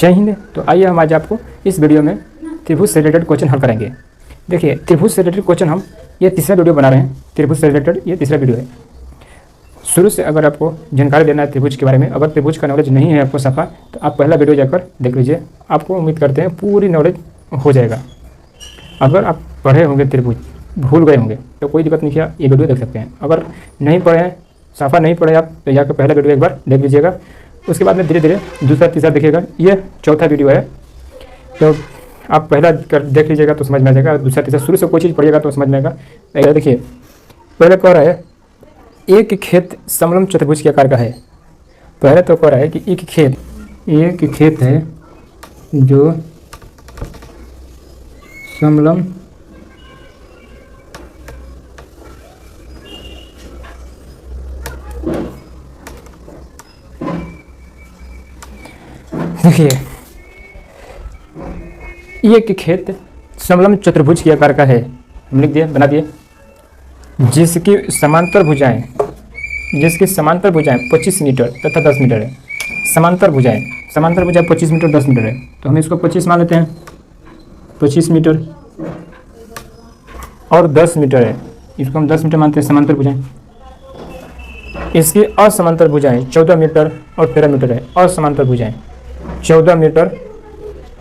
जय हिंद। तो आइए हम आज आपको इस वीडियो में त्रिभुज से रिलेटेड क्वेश्चन हल करेंगे। देखिए, त्रिभुज से रिलेटेड क्वेश्चन हम ये तीसरा वीडियो बना रहे हैं। त्रिभुज से रिलेटेड ये तीसरा वीडियो है। शुरू से अगर आपको जानकारी लेना है त्रिभुज के बारे में, अगर त्रिभुज का नॉलेज नहीं है आपको सफा, तो आप पहला वीडियो जाकर देख लीजिए। आपको उम्मीद करते हैं पूरी नॉलेज हो जाएगा। अगर आप पढ़े होंगे त्रिभुज, भूल गए होंगे, तो कोई दिक्कत नहीं है, ये वीडियो देख सकते हैं। अगर नहीं पढ़े हैं, सफा नहीं पढ़े आप, तो जाकर पहला वीडियो एक बार देख लीजिएगा। उसके बाद में धीरे धीरे दूसरा तीसरा देखिएगा। ये चौथा वीडियो है, तो आप पहला देख लीजिएगा तो समझ में आ जाएगा। दूसरा तीसरा शुरू से कोई चीज़ पढ़िएगा तो समझ में आएगा। देखिए, पहले कह रहा है एक खेत समलंब चतुर्भुज के आकार का है। पहले तो कह रहा है कि एक खेत है जो समलंब देखिए, एक खेत समलंब चतुर्भुज के आकार का है। हम लिख दिए, बना दिए। जिसकी समांतर भुजाएं 25 मीटर तथा 10 मीटर है। समांतर भुजाएं 25 मीटर 10 मीटर है, तो हम इसको 25 मान लेते हैं। 25 मीटर और 10 मीटर है, इसको हम 10 मीटर मानते हैं समांतर भुजाएं। इसकी असमांतर भुजाएं 14 मीटर और 13 मीटर है। असमांतर भुजाएं 14 मीटर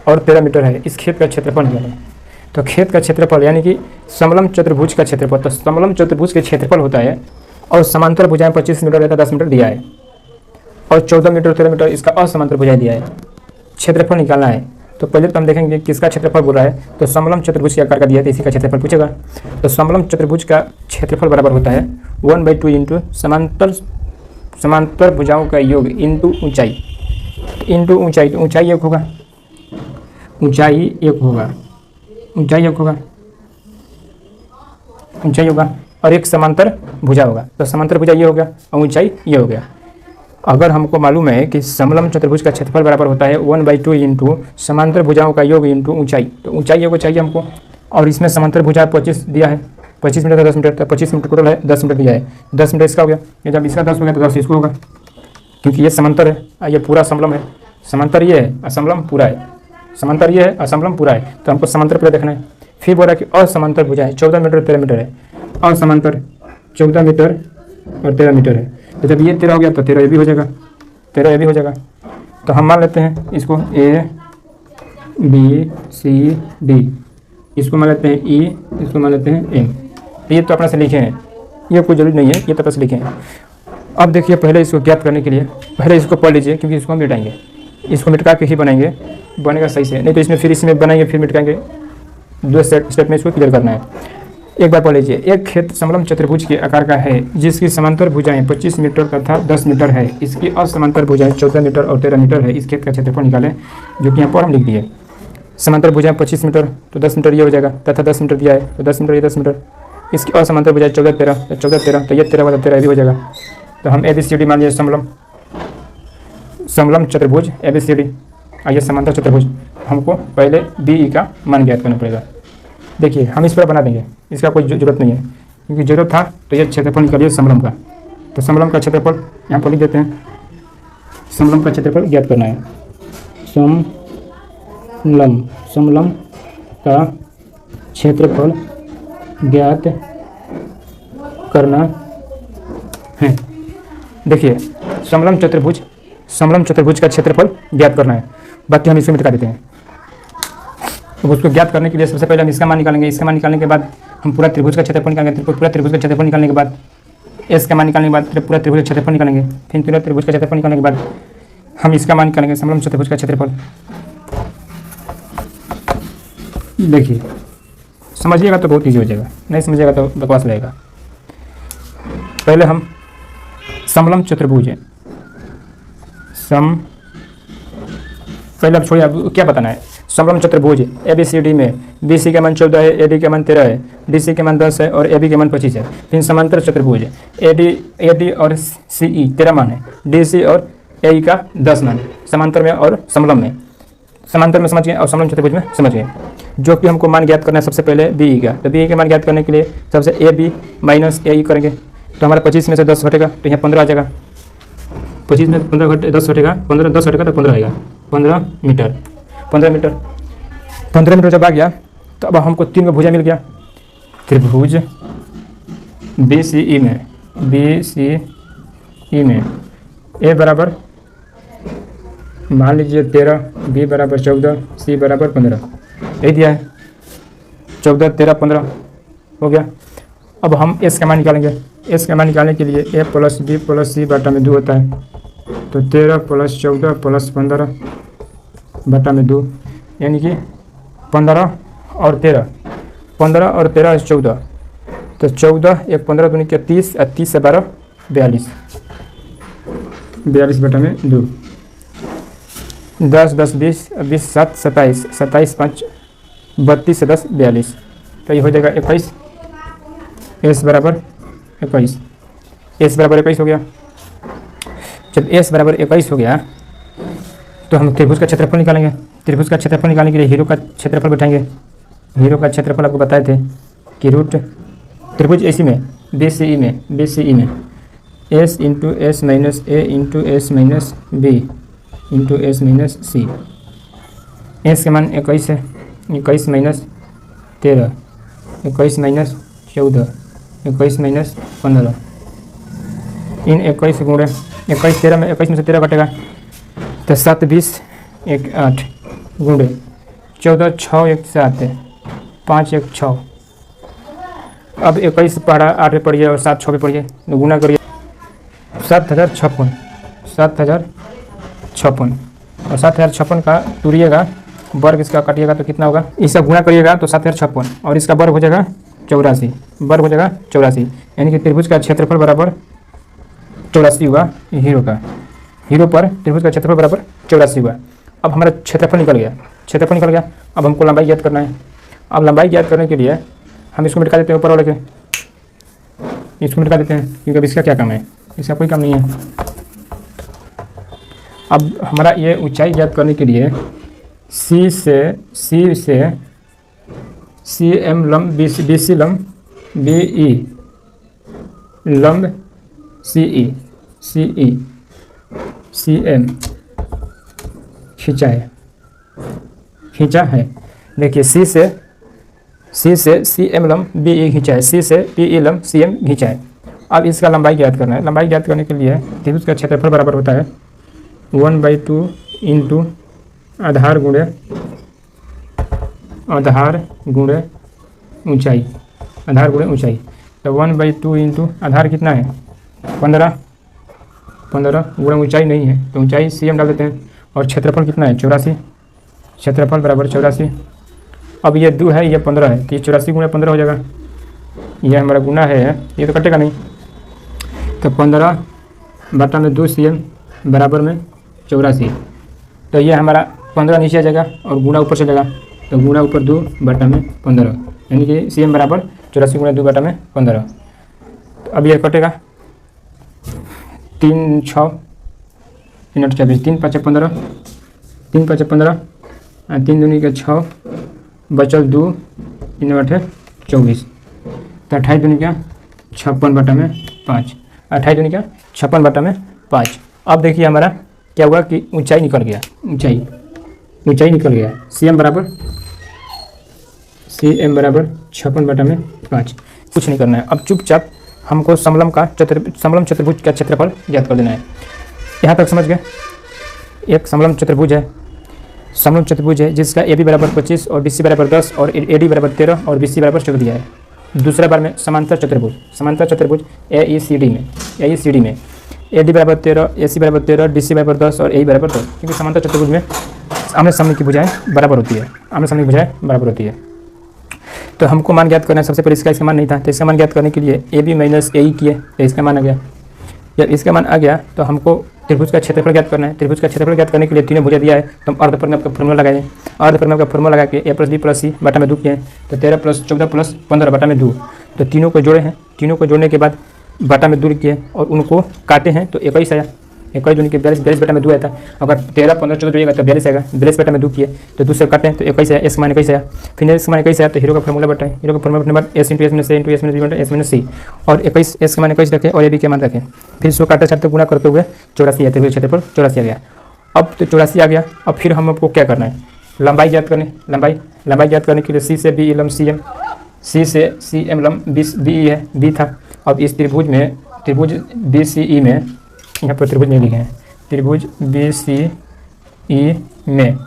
और 13 मीटर है। इस खेत का क्षेत्रफल है। तो खेत का क्षेत्रफल यानी कि समलंब चतुर्भुज का क्षेत्रफल, तो समलंब चतुर्भुज के क्षेत्रफल होता है और समांतर भुजाएं 25 मीटर तथा 10 मीटर दिया है और 14 मीटर 13 मीटर इसका असमांतर भुजाएं दिया है। क्षेत्रफल निकालना है, तो पहले तो हम देखेंगे किसका क्षेत्रफल बोल रहा है। तो समलंब चतुर्भुज के आकार का दिया है, तो इसी का क्षेत्रफल पूछेगा। तो समलंब चतुर्भुज का क्षेत्रफल बराबर होता है 1/2 इंटू समांतर भुजाओं का योग इंटू ऊंचाई। तो ऊंचाई एक होगा, ऊंचाई होगा और एक समांतर भुजा होगा। तो समांतर भुजा ये हो गया और ऊंचाई ये हो गया। अगर हमको मालूम है कि समलंब चतुर्भुज का क्षेत्रफल बराबर होता है 1/2 इंटू समांतर भुजाओं का योग इंटू ऊंचाई, तो ऊंचाई को चाहिए हमको। और इसमें समांतर भुजा 25 दिया है, 25 मीटर 10 मीटर, तो 25 मीटर टोटल है, 10 मीटर दिया है। 10 मीटर इसका हो गया। ये जब इसका 10 हो गया तो 10 इसको होगा, क्योंकि ये समांतर है, ये पूरा समलंब है। समांतर ये है, असमलंब पूरा है। समांतर ये है, असमलंब पूरा है। तो हमको समांतर पहले देखना है। फिर बोला कि असमांतर भुजाएं 14 मीटर 13 मीटर है। असमांतर 14 मीटर और 13 मीटर है। तो जब ये 13 हो गया तो 13 ये भी हो जाएगा, 13 ये भी हो जाएगा। तो हम मान लेते हैं इसको A B C D, इसको मान लेते हैं E, इसको मान लेते हैं M। ये तो अपने से लिखे हैं, ये कोई जरूरी नहीं है, ये तो अपने से लिखे हैं। अब देखिए, पहले इसको ज्ञात करने के लिए पहले इसको पढ़ लीजिए, क्योंकि इसको हम मिटाएंगे। इसको मिटका के ही बनाएंगे, बनेगा सही से, नहीं तो इसमें फिर इसमें बनाएंगे फिर मिटकाएंगे। 2 स्टेप में इसको क्लियर करना है। एक बार पढ़ लीजिए। एक खेत समलंब चतुर्भुज के आकार का है, जिसकी समांतर भुजाएं 25 मीटर तथा 10 मीटर है। इसकी असमांतर भुजाएं 14 मीटर और 13 मीटर है। इस खेत का क्षेत्रफल निकालें, जो कि यहाँ पर हम लिख दिए। समांतर भुजाएं 25 मीटर तो 10 मीटर ये हो जाएगा, तथा 10 मीटर दिया है तो 10 मीटर ये 10 मीटर। इसकी असमांतर भुजाएं 14 13 तो 14 13, तो ये 13 वाला 13 भी हो जाएगा। तो हम ABCD मान लीजिए समलंब चतुर्भुज ABCD। आइए, समांतर चतुर्भुज हमको पहले BE का मान ज्ञात करना पड़ेगा। देखिए, हम इस पर बना देंगे, इसका कोई जरूरत नहीं है, क्योंकि जरूरत था तो ये क्षेत्रफल निकालिए समलंब का। तो समलंब का क्षेत्रफल यहाँ पर लिख देते हैं। समलंब का क्षेत्रफल ज्ञात करना है। समलंब का क्षेत्रफल ज्ञात करना है। देखिए, समलंब चतुर्भुज का क्षेत्रफल ज्ञात करना है। बाकी हम इसको मिटा देते हैं। तो उसको ज्ञात करने के लिए सबसे पहले हम इसका मान निकालेंगे। इसका मान निकालने के बाद हम पूरा त्रिभुज का क्षेत्रफल निकालेंगे। पूरा त्रिभुज का क्षेत्रफल निकालने के बाद एस का मान निकालने के बाद पूरा त्रिभुज का क्षेत्रफल निकालेंगे। फिर पूरा त्रिभुज का क्षेत्रफल निकालने के बाद हम इसका मान निकालेंगे, समलंब चतुर्भुज का क्षेत्रफल। देखिए, समझिएगा तो बहुत ईजी हो जाएगा, नहीं समझिएगा तो बकवास लगेगा। पहले हम समलंब चतुर्भुज है, पहले अब छोड़िए, अब क्या बताना है। समलंब चतुर्भुज ABCD में BC का मान 14 है, AD का मान 13 है, DC के मान 10 है और AB के मान 25 है। फिर समांतर चतुर्भुज AD और CE 13 मान है, DC और AE का 10 मान है। समांतर में और समलंब में, समांतर में समझ गए और समलंब चतुर्भुज में समझ गए। जो कि हमको मान ज्ञात करना है सबसे पहले BE का। तो BE के मान ज्ञात करने के लिए सबसे AB माइनस AE करेंगे, तो हमारा 25 में से 10 घटेगा, तो यहाँ 15 आ जाएगा। 25 में 15 घटे 10 घटेगा, 15 10 घटेगा तो 15 आएगा, 15 मीटर। 15 मीटर जब आ गया तो अब हमको 3 का भुजा मिल गया। त्रिभुज BCE में ए बराबर मान लीजिए 13, बी बराबर 14, सी बराबर 15, यही दिया है। 14, 13, 15 हो गया। अब हम एस का मान निकालेंगे। एस का मान निकालने के लिए ए प्लस बी प्लस सी बटा में 2 होता है, तो 13 प्लस 14 प्लस 15 बटा में 2, यानी कि 15 और 13, 15 और 13 14, तो 14 एक 15 दूनी के 30 और 30 से 12 42, 42 बटा में 2, 10 10 20 20 7 27, 27 5 32 से 10 42, तो ये हो जाएगा 21। एस बराबर 21, एस बराबर 21 हो गया। जब एस बराबर 21 हो गया तो हम त्रिभुज का क्षेत्रफल निकालेंगे। त्रिभुज का क्षेत्रफल निकालने के लिए हीरो का क्षेत्रफल बैठाएंगे। हीरो का क्षेत्रफल आपको बताए थे कि रूट त्रिभुज एसी में BCE में S into S minus A into S minus B into S minus C. S के मान 21 है, 21 माइनस 13, 21 माइनस 14, 21 माइनस 15, इन 21 गुणे 21 13 में 21 में से 13 घटेगा तो 7 20 1 8 गुणे 14 6 1 7 5 1 6। अब 21 पढ़ा 8 पे पढ़िए और 7 6 पे पढ़िए, गुना करिए 7056, 7056 और 7056 का तुरिएगा वर्ग इसका काटिएगा तो कितना होगा, इसका गुणा करिएगा तो 7056 और इसका वर्ग हो जाएगा 84, वर्ग हो जाएगा 84, यानी कि त्रिभुज का क्षेत्रफल बराबर 84 हुआ। हीरो का, हीरो पर त्रिभुज का क्षेत्रफल बराबर 84 हुआ। अब हमारा क्षेत्रफल निकल गया, क्षेत्रफल निकल गया। अब हमको लंबाई ज्ञात करना है। अब लंबाई ज्ञात करने के लिए हम इसको मिटा देते हैं, ऊपर वाले के इसको मिटा देते हैं, क्योंकि अब इसका क्या काम है, इसका कोई काम नहीं है। अब हमारा ये ऊंचाई ज्ञात करने के लिए सी से CM लंब BC लंब BE लंब CE CM खींचा है। देखिए C से CM लंब BE खींचा है, C से PE लंब CM खींचा है। अब इसका लंबाई ज्ञात करना है। लंबाई ज्ञात करने के लिए त्रिभुज का क्षेत्रफल बराबर होता है 1/2 इंटू आधार गुणे ऊंचाई, आधार गुणे ऊंचाई। तो 1/2 इंटू आधार कितना है 15 गुणा ऊंचाई नहीं है तो ऊंचाई CM डाल देते हैं, और क्षेत्रफल कितना है 84, क्षेत्रफल बराबर 84। अब ये 2 है, ये 15 है, तो ये 84 गुणा 15 हो जाएगा। ये हमारा गुना है, ये तो कटेगा नहीं, तो 15 बटा में 2 CM बराबर में 84। तो ये हमारा 15 नीचे आ जाएगा और गुणा ऊपर चलेगा, तो गुणा ऊपर 2 बटा में 15, यानी कि CM बराबर 84 गुणा 2 बटा में 15। तो अब ये कटेगा 3 6 3 8 24, 3 5 15, 3 5 15, 3 दूनी के 6 बचल 2, 3 8 24, तो 28 दूनी का 56 बटा में 5, 28 दूनी का 56 बटा में 5। अब देखिए हमारा क्या हुआ कि ऊंचाई निकल गया, ऊंचाई निकल गया। CM बराबर 56 बटा में 5। कुछ नहीं करना है, अब चुपचाप हमको समलम चतुर्भुज का क्षेत्रफल ज्ञात कर देना है। यहाँ तक समझ गए। एक समलम चतुर्भुज है जिसका AB बराबर 25 और BC बराबर 10 और AD बराबर 13 और BC बराबर 14 दिया है। दूसरा बार में समांतर चतुर्भुज AECD में AD बराबर 13, AC बराबर 13, DC बराबर 10 और AE बराबर 10, क्योंकि समांतर चतुर्भुज में आमने सामने की भुजाएं बराबर होती है। तो हमको मान ज्ञात करना है। सबसे पहले इसका मान नहीं था, तो इसका मान ज्ञात करने के लिए AB माइनस AE किए तो इसका मान आ गया। जब इसका मान आ गया तो हमको त्रिभुज का क्षेत्रफल ज्ञात करना है। त्रिभुज का क्षेत्रफल ज्ञात करने के लिए तीनों भुजा दिया है, तो हम अर्धपरिमेय का फॉर्मूला लगाएंगे। अर्धपरिमेय का फॉर्मूला लगा के A + B + C बटा में 2 किए, तो 13 + 14 + 15 बटा में 2। तो तीनों को जोड़े हैं, तीनों को जोड़ने के बाद बटा में 2 किए और उनको काटे हैं तो 21 आया। 21 दूनी के 42 बटा में 2 आया था। अगर 13 15 14 जोड़िएगा तो 42 आएगा। 42 बटा में 2 किए तो 2 से काटें तो 21 आया, x मान 21 आया। फिर x मान 21 आया तो हीरो का फॉर्मूला बताएं। हीरो का formula number s × s - a × s - b × s - c और 21 s के मान 21 रखें और a b के मान रखें। फिर इसको काटे छाटे गुणा करते हुए 84 आते हुए क्षेत्रफल 84 आ गया। अब तो 84 आ गया। अब फिर हमको क्या करना है, लंबाई ज्ञात करनी। लंबाई ज्ञात करने के लिए c से b लंब cm, c से cm लंब b है, b था। अब इस त्रिभुज में त्रिभुज BCE में, यहाँ पर त्रिभुज में लिखे हैं त्रिभुज BCE में,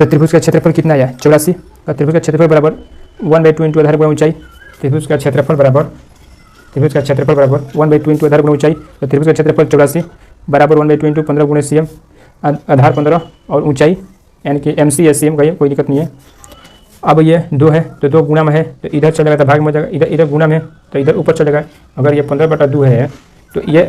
तो त्रिभुज का क्षेत्रफल कितना आया 84। और त्रिभुज का क्षेत्रफल बराबर 1/2 इंटू आधार गुणा ऊंचाई। त्रिभुज का क्षेत्रफल बराबर 1/2 इंटू आधार गुणा ऊंचाई। तो त्रिभुज का क्षेत्रफल 84 बराबर 1/2 इंटू 15 गुणे cm, आधार 15 और ऊंचाई यानी कि MC या CM का, कोई दिक्कत नहीं है। अब ये 2 है तो 2 गुणा में है तो इधर चलेगा तो भाग में जाएगा, इधर गुणा में तो इधर ऊपर चलेगा। अगर ये 15/2 है तो ये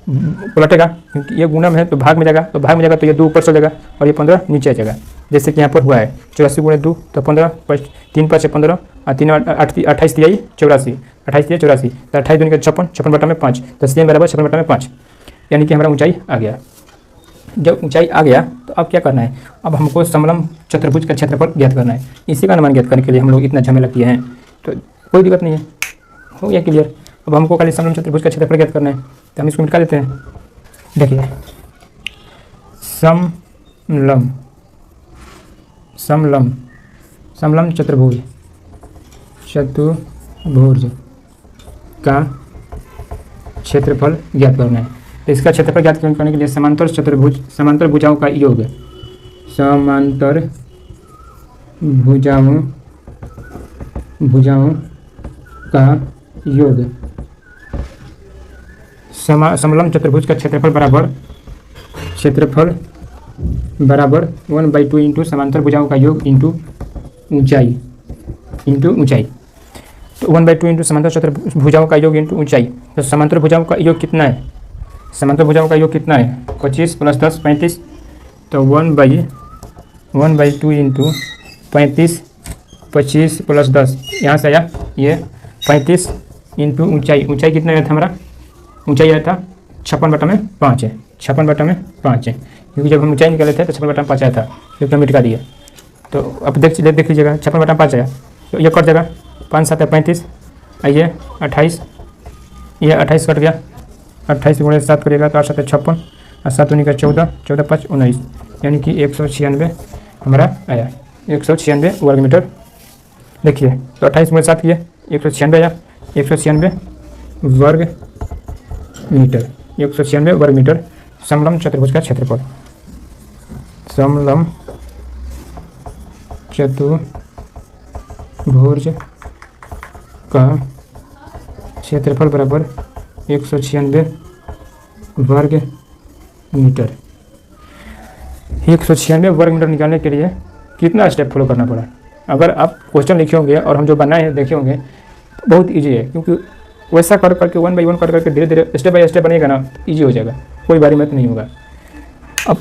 पलटेगा, क्योंकि ये गुणा में है तो भाग में जाएगा, तो भाग में जाएगा तो ये 2 ऊपर चलेगा और ये 15 नीचे आ जाएगा, जैसे कि यहाँ पर हुआ है 84 × 2 तो 15 3 5 15 और 3 8 28 तिहाई 84, 28 तिहाई 84 तो 28 दूनी का 56, 56 बटा में 5 तो CM बराबर 56 बटा में 5, यानी कि हमारा ऊंचाई आ गया। जब ऊंचाई आ गया तो अब क्या करना है, अब हमको समलम चतुर्भुज का क्षेत्रफल ज्ञात करना है। इसी का अनुमान ज्ञात करने के लिए हम लोग इतना झमेला किए हैं, तो कोई दिक्कत नहीं है, हो गया क्लियर। अब हमको खाली समलम चतुर्भुज का क्षेत्रफल ज्ञात करना है, तो हम इसको मिटा देते हैं। देखिए समलम चतुर्भुज का क्षेत्रफल ज्ञात करना है। तो इसका क्षेत्रफल ज्ञात करने के लिए समांतर भुजाओं का योग, समांतर भुजाओं का योग, समलम चतुर्भुज का क्षेत्रफल बराबर 1/2 इंटू समांतर भुजाओं का योग इंटू ऊंचाई। तो 1/2 इंटू समांतर चतुर्भुजाओं का योग इंटू ऊंचाई। तो समांतर भुजाओं का योग कितना है, 25 + 10 35, तो 1/2 इंटू 35 25 + 10 यहाँ से आया ये 35 इंटू ऊंचाई कितना आया था हमारा, ऊंचाई आया था 56 बटा में 5 है, 56 बटा में 5 है, क्योंकि जब हम ऊंचाई निकाले थे तो 56 बटा में 5 आया था, क्योंकि हम मिटा दिया। तो अब देख लीजिएगा 56 बटा में 5 आया तो ये कट जाएगा, 5 7 35, आइए 28, ये 28 कट गया, 28 × 7 करेगा तो 8 7 56 और 7 दूनी का 14, 14 5 19, यानी कि 196 हमारा आया, 196 वर्ग मीटर। देखिए तो 28 × 7 किए 196 आया, 196 वर्ग मीटर, 196 वर्ग मीटर समलम चतुर्भुज का क्षेत्रफल। समलम चतुर्भुज का क्षेत्रफल बराबर 196 वर्ग मीटर। 196 वर्ग मीटर निकालने के लिए कितना स्टेप फॉलो करना पड़ा, अगर आप क्वेश्चन लिखे होंगे और हम जो बनाए हैं देखे होंगे, बहुत इजी है, क्योंकि वैसा कर करके 1 बाई 1 कर करके धीरे धीरे स्टेप बाय स्टेप बनेगा ना, इजी हो जाएगा, कोई भारी मेहनत नहीं होगा। अब